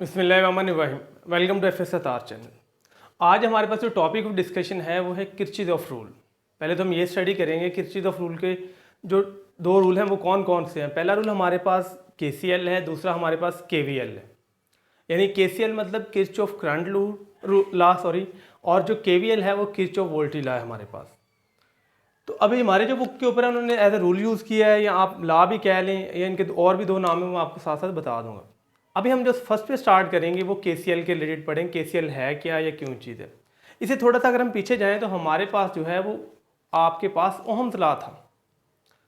बिस्मिल्लाहिर्रहमानिर्रहीम। Welcome to FS तार channel. आज हमारे पास जो टॉपिक ऑफ डिस्कशन है वो है किरचीज़ ऑफ रूल। पहले तो हम ये स्टडी करेंगे किरचीज़ ऑफ रूल के जो दो रूल हैं वो कौन कौन से हैं। पहला रूल हमारे पास केसीएल है, दूसरा हमारे पास केवीएल है। यानी केसीएल मतलब किर्च ऑफ करंट लॉ और जो केवीएल है वो किर्च ऑफ वोल्टेज लॉ है हमारे पास। तो अभी हमारे जो बुक के ऊपर है उन्होंने एज ए रूल यूज़ किया है, या आप लॉ भी कह लें, या इनके और भी दो नाम है, मैं आपको साथ साथ बता दूंगा। अभी हम जो फर्स्ट पे स्टार्ट करेंगे वो केसीएल के रिलेटेड पढ़ेंगे। केसीएल है क्या या क्यों चीज़ है। इसे थोड़ा सा अगर हम पीछे जाएं तो हमारे पास जो है वो आपके पास ओहम्स लॉ था।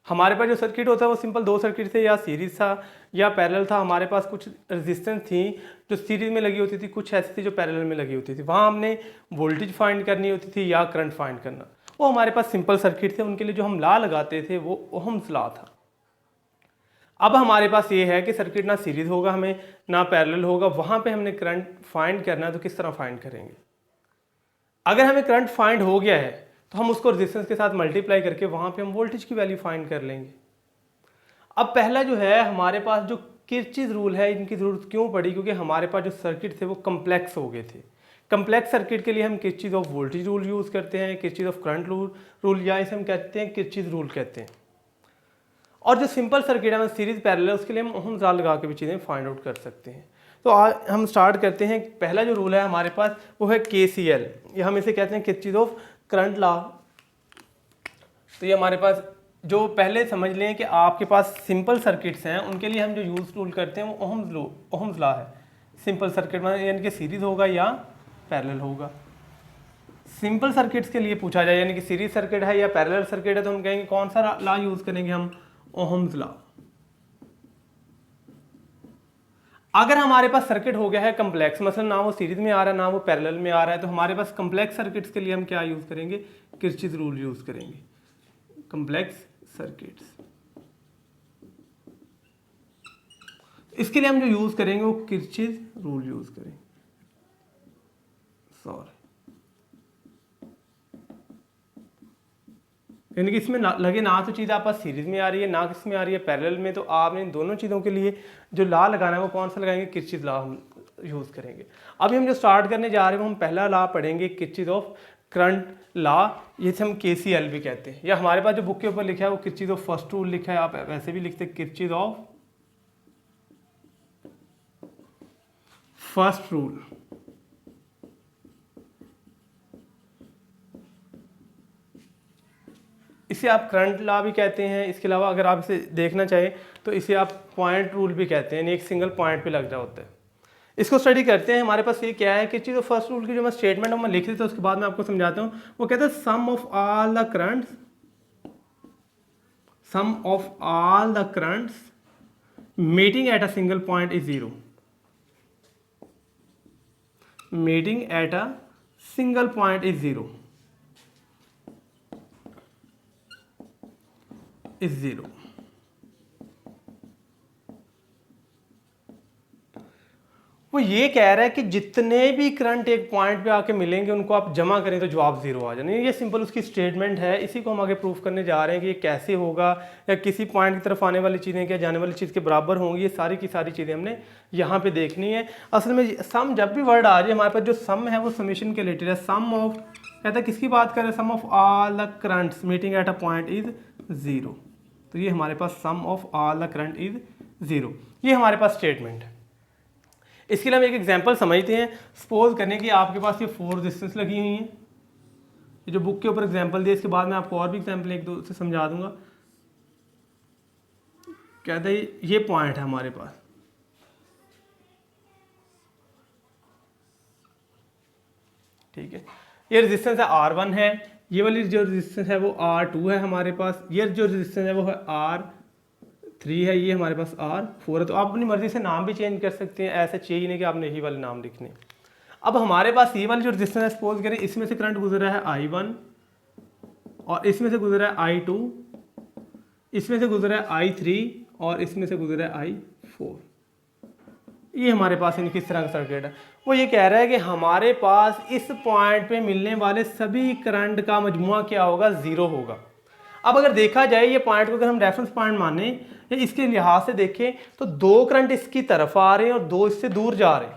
हमारे पास जो सर्किट होता है वो सिंपल दो सर्किट थे, या सीरीज था या पैरेलल था। हमारे पास कुछ रेजिस्टेंस थी जो सीरीज में लगी होती थी, कुछ ऐसी थी जो पैरेलल में लगी होती थी। वहाँ हमने वोल्टेज फाइंड करनी होती थी या करंट फाइंड करना। वो हमारे पास सिंपल सर्किट थे, उनके लिए जो हम लॉ लगाते थे वो ओहम्स लॉ था। अब हमारे पास ये है कि सर्किट ना सीरीज होगा हमें ना पैरेलल होगा, वहाँ पे हमने करंट फाइंड करना है। तो किस तरह फाइंड करेंगे? अगर हमें करंट फाइंड हो गया है तो हम उसको रेजिस्टेंस के साथ मल्टीप्लाई करके वहाँ पे हम वोल्टेज की वैल्यू फाइंड कर लेंगे। अब पहला जो है हमारे पास जो किरचीज़ रूल है, इनकी ज़रूरत क्यों पड़ी? क्योंकि हमारे पास जो सर्किट थे वो कम्प्लेक्स हो गए थे। कम्प्लेक्स सर्किट के लिए हम किरचीज़ ऑफ वोल्टेज रूल यूज़ करते हैं, किरचीज़ ऑफ करंट रूल, या इसे हम कहते हैं किरचीज़ रूल कहते हैं। और जो सिंपल सर्किट है सीरीज पैरेलल, उसके लिए हम ओहम्स लॉ लगा के भी चीज़ें फाइंड आउट कर सकते हैं। तो आज हम स्टार्ट करते हैं। पहला जो रूल है हमारे पास वो है केसीएल, या हम इसे कहते हैं किरचीज़ ऑफ करंट लॉ। तो ये हमारे पास जो पहले समझ लें कि आपके पास सिंपल सर्किट्स हैं, उनके लिए हम जो यूज टूल करते हैं वो ओहम्स लॉ है। सिंपल सर्किट में यानी कि सीरीज होगा या पैरेलल होगा। सिंपल सर्किट्स के लिए पूछा जाए यानी कि सीरीज सर्किट है या पैरेलल सर्किट है, तो हम कहेंगे कौन सा लॉ यूज करेंगे हम? Ohm's law. अगर हमारे पास सर्किट हो गया है कम्प्लेक्स, मतलब ना वो सीरीज में आ रहा है ना वो पैरेलल में आ रहा है, तो हमारे पास कम्प्लेक्स सर्किट्स के लिए हम क्या यूज करेंगे? किरचीज़ रूल यूज करेंगे। कम्प्लेक्स सर्किट्स, इसके लिए हम जो यूज करेंगे वो किरचीज़ रूल यूज करेंगे। सॉरी, यानी कि इसमें लगे ना तो चीज़ आपके पास सीरीज में आ रही है ना किस में आ रही है पैरेलल में, तो आपने इन दोनों चीज़ों के लिए जो लॉ लगाना है वो कौन सा लगाएंगे? किरचीज़ लॉ हम यूज़ करेंगे। अभी हम जो स्टार्ट करने जा रहे हैं वो हम पहला लॉ पढ़ेंगे किरचीज़ ऑफ करंट लॉ, जिसे हम केसीएल भी कहते हैं, या हमारे पास जो बुक के ऊपर लिखा है वो किरचीज़ ऑफ फर्स्ट रूल लिखा है, आप वैसे भी लिखते हैं किरचीज़ ऑफ फर्स्ट रूल। इसे आप करंट लॉ भी कहते हैं। इसके अलावा अगर आप इसे देखना चाहें तो इसे आप पॉइंट रूल भी कहते हैं, यानी एक सिंगल पॉइंट पे लग रहा होता है। इसको स्टडी करते हैं। हमारे पास ये क्या है कि चीज़ फर्स्ट रूल की जो मैं स्टेटमेंट मैं लिख देता हूँ, उसके बाद मैं आपको समझाता हूँ। वो कहता है sum of all the currents meeting at a single point is zero. Meeting at a single point is zero is zero. वो ये कह रहा है कि जितने भी करंट एक पॉइंट पे आके मिलेंगे उनको आप जमा करें तो जवाब जीरो आ जाए। ये सिंपल उसकी स्टेटमेंट है। इसी को हम आगे प्रूफ करने जा रहे हैं कि ये कैसे होगा, या किसी पॉइंट की तरफ आने वाली चीज़ें क्या जाने वाली चीज़ के बराबर होंगी। ये सारी की सारी चीज़ें हमने यहाँ पे देखनी है। असल में सम जब भी वर्ड आ जाए हमारे पास, जो सम है वो समेशन के रिलेटेड है। सम ऑफ कहता है किसकी बात करें? Sum of all the currents meeting at a point is zero. तो ये हमारे पास sum of all the current is zero, ये हमारे पास स्टेटमेंट है। इसके लिए हम एक एग्जांपल समझते हैं। सपोज करने की आपके पास ये 4 रेजिस्टेंस लगी हुई हैं, ये जो बुक के ऊपर एग्जांपल दिया, इसके बाद मैं आपको और भी एग्जांपल एक दो से समझा दूंगा। कहते हैं ये पॉइंट है हमारे पास, ठीक है। ये रेजिस्टेंस है R1 है, ये वाली जो रेजिस्टेंस है वो R2 है हमारे पास, ये जो रेजिस्टेंस है वो है R3 है, ये हमारे पास R4 है। तो आप अपनी मर्जी से नाम भी चेंज कर सकते हैं, ऐसे चाहिए नहीं कि आपने यही वाले नाम लिखने। अब हमारे पास ये वाली जो रेजिस्टेंस है, सपोज करें इसमें से करंट गुजर रहा है I1, और इसमें से गुजर रहा है I2, इसमें से गुजर रहा है I3, और इसमें से गुजर रहा है I4। ये हमारे पास इनकी किस तरह का सर्किट है। वो ये कह रहा है कि हमारे पास इस पॉइंट पे मिलने वाले सभी करंट का मजमुआ क्या होगा? जीरो होगा। अब अगर देखा जाए ये पॉइंट को अगर हम रेफरेंस पॉइंट माने या इसके लिहाज से देखें तो दो करंट इसकी तरफ आ रहे हैं और दो इससे दूर जा रहे हैं।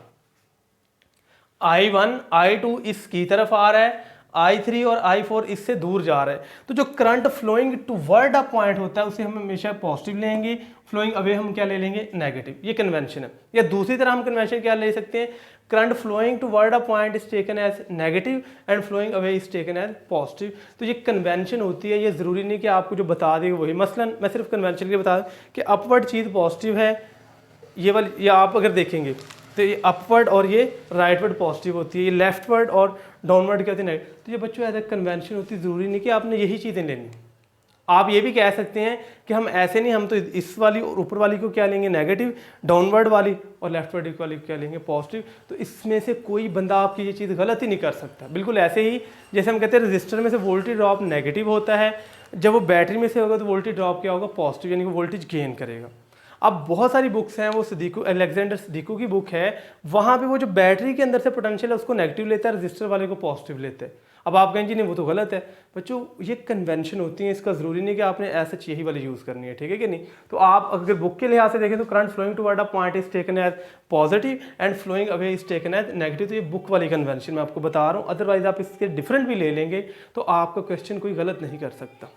I1 I2 इसकी तरफ आ रहा है, I3 और I4 इससे दूर जा रहा है। तो जो current flowing toward a point होता है उसे हम हमेशा पॉजिटिव लेंगे, फ्लोइंग अवे हम क्या ले लेंगे, नेगेटिव। ये कन्वेंशन है। या दूसरी तरह हम कन्वेंशन क्या ले सकते हैं, current flowing toward a point is taken as negative and flowing away is taken as positive. तो ये कन्वेंशन होती है, ये ज़रूरी नहीं कि आपको जो बता देगा वही। मसलन मैं सिर्फ कन्वेंशन के बता दूं कि अपवर्ड चीज़ पॉजिटिव है, ये वाली, ये आप अगर देखेंगे तो ये अपवर्ड और ये राइटवर्ड पॉजिटिव होती है, ये लेफ्टवर्ड और डाउनवर्ड क्या होती है नेगेटिव। तो ये बच्चों एज ए कन्वेंशन होती है, ज़रूरी नहीं कि आपने यही चीज़ें लेनी। आप ये भी कह सकते हैं कि हम ऐसे नहीं, हम तो इस वाली और ऊपर वाली को क्या लेंगे नेगेटिव, डाउनवर्ड वाली और लेफ्टवर्ड वाली को क्या लेंगे पॉजिटिव। तो इसमें से कोई बंदा आपकी ये चीज़ गलत ही नहीं कर सकता। बिल्कुल ऐसे ही जैसे हम कहते हैं रजिस्टर में से वोल्टेज ड्रॉप नेगेटिव होता है, जब वो बैटरी में से होगा तो वोल्टेज ड्रॉप क्या होगा, पॉजिटिव, यानी कि वोल्टेज गेन करेगा। अब बहुत सारी बुक्स हैं, वो सिद्दीकू, अलेक्जेंडर सिद्दीकू की बुक है, वहाँ पे वो जो बैटरी के अंदर से पोटेंशियल है उसको नेगेटिव लेता है, रजिस्टर वाले को पॉजिटिव लेते हैं। अब आप कहेंगे नहीं वो तो गलत है। बच्चों ये कन्वेंशन होती है, इसका ज़रूरी नहीं कि आपने ऐसा यही वाली यूज़ करनी है, ठीक है कि नहीं। तो आप अगर बुक के लिहाज से देखें तो current flowing toward a point is taken as positive and flowing away is taken as negative. तो ये बुक वाली कन्वेंशन मैं आपको बता रहा हूँ, अदरवाइज आप इसके डिफरेंट भी ले लेंगे तो आपका क्वेश्चन कोई गलत नहीं कर सकता।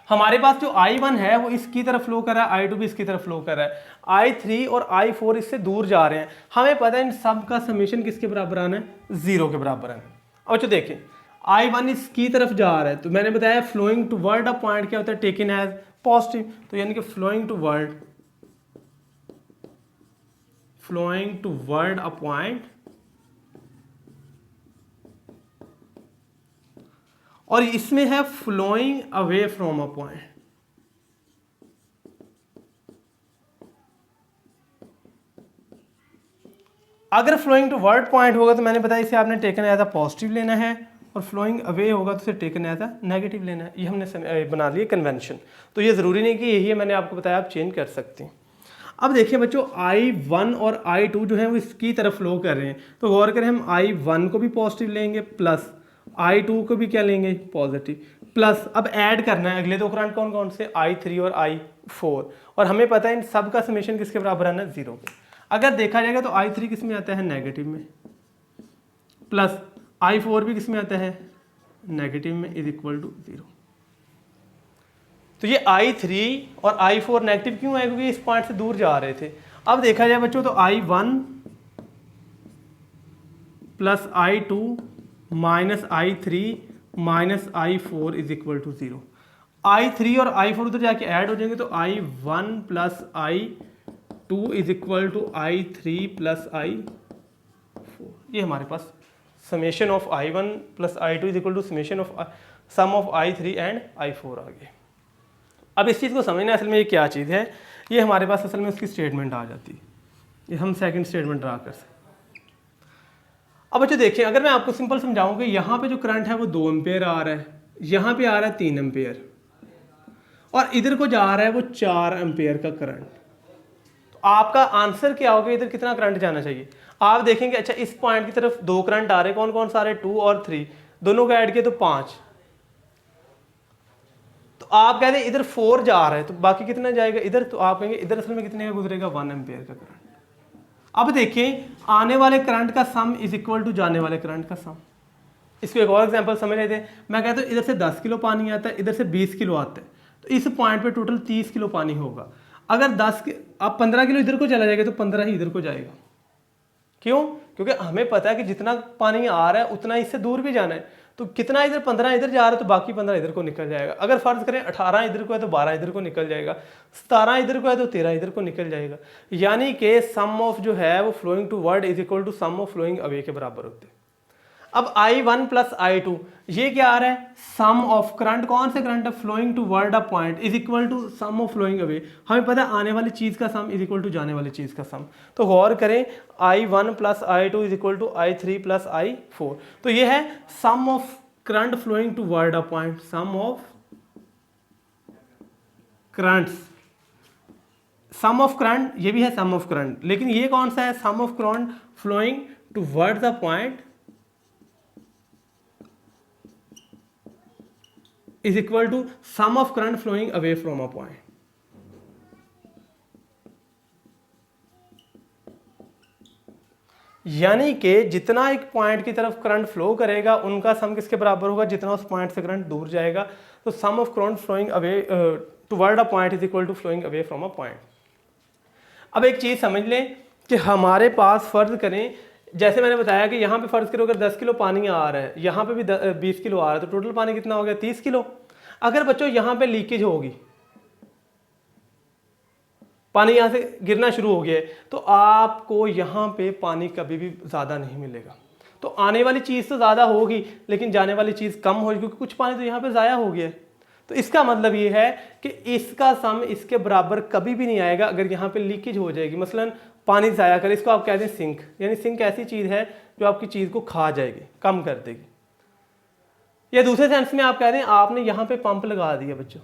हमारे पास जो I1 है वो इसकी तरफ फ्लो कर रहा है, I2 भी इसकी तरफ फ्लो कर रहा है, I3 और I4 इससे दूर जा रहे हैं। हमें पता है इन सब का समेशन किसके बराबर आना है, 0 के बराबर आना है। अब जो देखें I1 इसकी तरफ जा रहा है, तो मैंने बताया फ्लोइंग टुवर्ड अ पॉइंट क्या होता है, टेकन एज पॉजिटिव। तो यानी कि फ्लोइंग टुवर्ड अ पॉइंट, और इसमें है flowing away from a point. अगर फ्लोइंग टू वर्ड पॉइंट होगा तो मैंने बताया इसे आपने टेकन एज अ पॉजिटिव लेना है, और फ्लोइंग अवे होगा तो इसे टेकन एज अ नेगेटिव लेना है। ये हमने बना लिया कन्वेंशन। तो ये ज़रूरी नहीं कि यही है, मैंने आपको बताया आप चेंज कर सकते हैं। अब देखिए बच्चों I1 और I2 जो है वो इसकी तरफ फ्लो कर रहे हैं, तो गौर करें हम I1 को भी पॉजिटिव लेंगे प्लस I2 को भी क्या लेंगे पॉजिटिव, प्लस अब ऐड करना है अगले दो करंट कौन कौन से, I3 और I4, और हमें पता है इन सब का समेशन किसके बराबर आना है, 0 के। अगर देखा जाएगा तो I3 किस में आता है, नेगेटिव में, प्लस I4 भी किस में आता है, नेगेटिव में, इज इक्वल टू 0। तो ये I3 और I4 नेगेटिव क्यों है, क्योंकि इस पॉइंट से दूर जा रहे थे। अब देखा जाए बच्चों तो I1 plus I2 minus I3 minus I4 is equal to 0। I3 और I4 उधर जाके ऐड हो जाएंगे, तो I1 plus I2 is equal to I3 plus I4। ये हमारे पास summation of I1 plus I2 is equal to summation of sum of I3 and I4 आ गए। अब इस चीज़ को समझना असल में ये क्या चीज़ है, ये हमारे पास असल में उसकी स्टेटमेंट आ जाती है, ये हम सेकंड स्टेटमेंट ड्रा कर सकते। अब बच्चों देखिए अगर मैं आपको सिंपल समझाऊं कि यहाँ पे जो करंट है वो 2 एम्पेयर आ रहा है, यहाँ पे आ रहा है 3 एम्पेयर, और इधर को जा रहा है वो 4 एम्पेयर का करंट, तो आपका आंसर क्या होगा, इधर कितना करंट जाना चाहिए। आप देखेंगे अच्छा इस पॉइंट की तरफ 2 करंट आ रहे हैं, कौन कौन सा आ रहे हैं, 2 और 3, दोनों को ऐड किए तो 5, तो आप कहते हैं इधर 4 जा रहा है, तो बाकी कितना जाएगा इधर, तो आप कहेंगे इधर असल में कितने का गुजरेगा, 1 एम्पेयर का करंट। अब देखें आने वाले करंट का सम इज इक्वल टू जाने वाले करंट का सम। इसको एक और एग्जांपल समझ लेते हैं। मैं कहता हूँ इधर से 10 किलो पानी आता है, इधर से 20 किलो आता है, तो इस पॉइंट पे टोटल 30 किलो पानी होगा। अगर 10 अब 15 किलो इधर को चला जाएगा तो 15 ही इधर को जाएगा। क्यों, क्योंकि हमें पता है कि जितना पानी आ रहा है उतना इससे दूर भी जाना है, तो कितना इधर 15 इधर जा रहा है तो बाकी 15 इधर को निकल जाएगा। अगर फर्ज करें 18 इधर को है तो 12 इधर को निकल जाएगा, 17 इधर को है तो 13 इधर को निकल जाएगा। यानी कि सम ऑफ जो है वो flowing toward is equal to sum of flowing away के बराबर होते हैं। अब I1 प्लस I2 ये क्या आ रहा है, सम ऑफ करंट, कौन से करंट है, flowing toward a point is equal to sum of flowing away. हमें पता है आने वाली चीज का सम इज इक्वल टू जाने वाली चीज का सम। तो गौर करें I1 plus I2 is equal to I3 plus I4। तो ये है sum of current flowing toward a point, sum of currents, sum of current, ये भी है सम ऑफ करंट, लेकिन ये कौन सा है, sum of current flowing toward the point is equal to sum of current flowing away from a point। यानी कि जितना एक पॉइंट की तरफ करंट फ्लो करेगा उनका सम किसके बराबर होगा, जितना उस पॉइंट से करंट दूर जाएगा। तो sum of current flowing away toward a point is equal to flowing away from a point. अब एक चीज़ समझ लें कि हमारे पास फ़र्ज़ करें, जैसे मैंने बताया कि यहाँ पे फ़र्ज़ करो अगर 10 किलो पानी आ रहा है, यहाँ पे भी 20 किलो आ रहा है, तो टोटल पानी कितना हो गया 30 किलो। अगर बच्चों यहाँ पे लीकेज होगी, पानी यहाँ से गिरना शुरू हो गया है, तो आपको यहाँ पे पानी कभी भी ज़्यादा नहीं मिलेगा। तो आने वाली चीज़ तो ज़्यादा होगी लेकिन जाने वाली चीज़ कम होगी, क्योंकि कुछ पानी तो यहाँ पे ज़ाया हो गया है। तो इसका मतलब ये है कि इसका सम इसके बराबर कभी भी नहीं आएगा अगर यहाँ पे लीकेज हो जाएगी। मसलन पानी ज़ाया करे, इसको आप कहते हैं सिंक, यानी सिंक ऐसी चीज़ है जो आपकी चीज़ को खा जाएगी, कम कर देगी। या दूसरे सेंस में आप कह दें आपने यहाँ पे पंप लगा दिया बच्चों,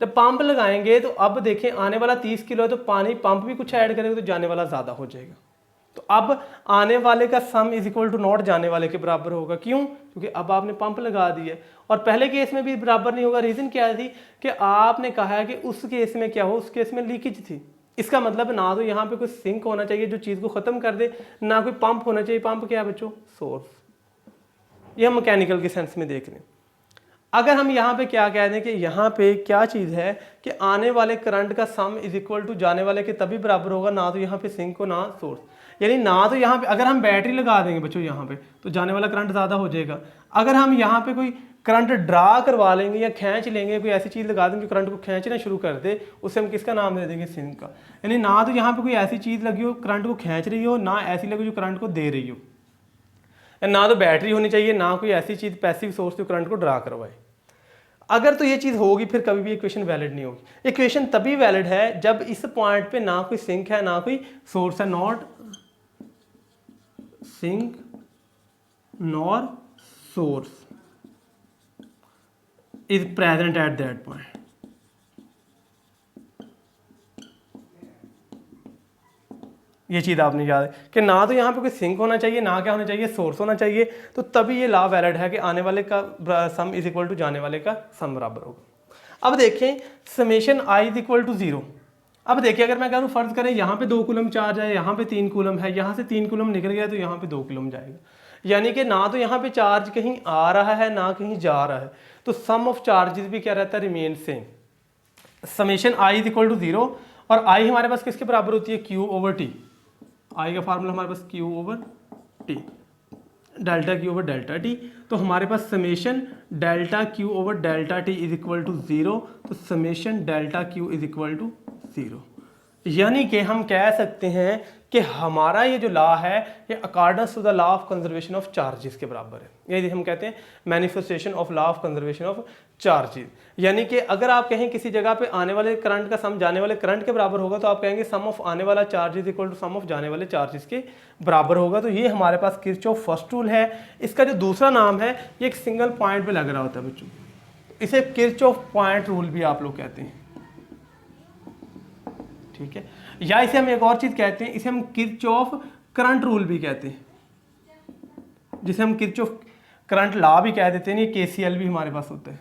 जब पंप लगाएंगे तो अब देखें आने वाला 30 किलो है, तो पानी पंप भी कुछ ऐड करेगा तो जाने वाला ज़्यादा हो जाएगा। तो अब आने वाले का sum is equal to not जाने वाले के बराबर होगा। क्यों? क्योंकि अब आपने पंप लगा दिया। और पहले केस में भी बराबर नहीं होगा। रीज़न क्या थी कि आपने कहा है कि उस केस में क्या हो, उस केस में लीकेज थी। इसका मतलब ना तो यहाँ पे कोई सिंक होना चाहिए जो चीज़ को ख़त्म कर दे, ना कोई पंप होना चाहिए। पंप क्या है बच्चों? सोर्स। ये हम मैकेनिकल के सेंस में देख रहे हैं। अगर हम यहाँ पे क्या कह दें कि यहाँ पे क्या चीज़ है कि आने वाले करंट का सम इज इक्वल टू जाने वाले के तभी बराबर होगा, ना तो यहाँ पे सिंक हो ना सोर्स। यानी ना तो यहाँ पे अगर हम बैटरी लगा देंगे बच्चों यहाँ पे तो जाने वाला करंट ज़्यादा हो जाएगा। अगर हम यहाँ पे कोई करंट ड्रा करवा लेंगे या खींच लेंगे, कोई ऐसी चीज़ लगा देंगे जो करंट को खींचना शुरू कर दे, उससे हम किसका नाम दे देंगे? सिंक का। यानी ना तो यहाँ पे कोई ऐसी चीज़ लगी हो करंट को खींच रही हो, ना ऐसी लगी जो करंट को दे रही हो। ना तो बैटरी होनी चाहिए, ना कोई ऐसी चीज़ पैसिव सोर्स जो करंट को ड्रा करवाए। अगर तो ये चीज़ होगी फिर कभी भी इक्वेशन वैलिड नहीं होगी। इक्वेशन तभी वैलिड है जब इस पॉइंट पे ना कोई सिंक है ना कोई सोर्स है। Not sink nor source is present at that point. ये चीज़ आपने याद है कि ना तो यहाँ पे कोई सिंक होना चाहिए, ना क्या होना चाहिए? सोर्स होना चाहिए। तो तभी ये लॉ वैलिड है कि आने वाले का सम इज इक्वल टू जाने वाले का सम बराबर होगा। अब देखें summation I is equal to 0। अब देखिए अगर मैं कह दूँ फर्ज करें यहाँ पे 2 कूलम चार्ज है, यहाँ पे 3 कूलम है, यहाँ से 3 कूलम निकल गया तो यहाँ पे 2 कूलम जाएगा। यानी कि ना तो यहाँ पे चार्ज कहीं आ रहा है ना कहीं जा रहा है। तो सम ऑफ चार्जेस भी क्या रहता है? Remain same. Summation I is equal to 0 और आई हमारे पास किसके बराबर होती है? Q over T. आई का फार्मूला हमारे पास Q over T, delta Q over delta T. तो हमारे पास summation delta Q over delta T is equal to 0। तो summation delta Q is equal to 0। यानी कि हम कह सकते हैं कि हमारा ये जो लॉ है ये according to the law of conservation of charges के बराबर है। ये हम कहते हैं manifestation of law of conservation of charges. यानी कि अगर आप कहें किसी जगह पे आने वाले करंट का सम जाने वाले करंट के बराबर होगा तो आप कहेंगे सम ऑफ आने वाला charges equal to sum of जाने वाले चार्जेस के बराबर होगा। तो ये हमारे पास किरचॉफ फर्स्ट रूल है। इसका जो दूसरा नाम है ये एक सिंगल पॉइंट पे लग रहा होता है बच्चों, इसे किरचॉफ पॉइंट रूल भी आप लोग कहते हैं, ठीक है। या इसे हम एक और चीज कहते हैं, इसे हम किरचॉफ करंट रूल भी कहते हैं, जिसे हम किरचॉफ करंट लॉ भी कह देते हैं। ये केसीएल भी हमारे पास होता है,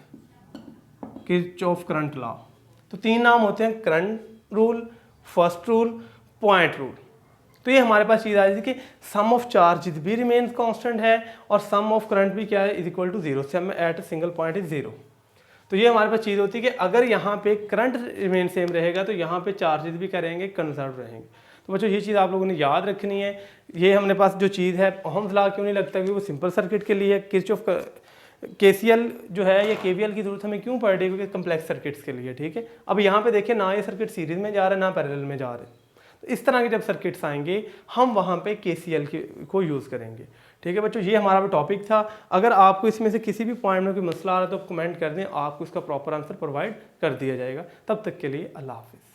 किरचॉफ करंट लॉ। तो 3 नाम होते हैं, current rule, first rule, point rule. तो ये हमारे पास चीज़ आ रही थी कि सम ऑफ चार्जेस भी रिमेन्स कांस्टेंट है और सम ऑफ करंट भी क्या है? Is equal to 0। Sum at a single point is 0। तो ये हमारे पास चीज़ होती है कि अगर यहाँ पे करंट रिमेन सेम रहेगा तो यहाँ पे चार्जेस भी करेंगे कंजर्व रहेंगे। तो बच्चों ये चीज़ आप लोगों ने याद रखनी है। ये हमने पास जो चीज़ है ओहम्स लॉ क्यों नहीं लगता, क्योंकि वो सिंपल सर्किट के लिए। किरचॉफ केसीएल जो है या केवीएल की जरूरत हमें क्यों पड़ रही है? क्योंकि कम्प्लेक्स सर्किट्स के लिए, ठीक है। अब यहाँ पे देखिए ना ये सर्किट सीरीज में जा रहा है ना पैरेलल में जा रहे हैं। तो इस तरह के जब सर्किट्स आएंगे हम वहाँ पे केसीएल को यूज़ करेंगे, ठीक है बच्चों। ये हमारा भी टॉपिक था। अगर आपको इसमें से किसी भी पॉइंट में कोई मसला आ रहा है तो कमेंट कर दें, आपको इसका प्रॉपर आंसर प्रोवाइड कर दिया जाएगा। तब तक के लिए अल्लाह हाफिज़।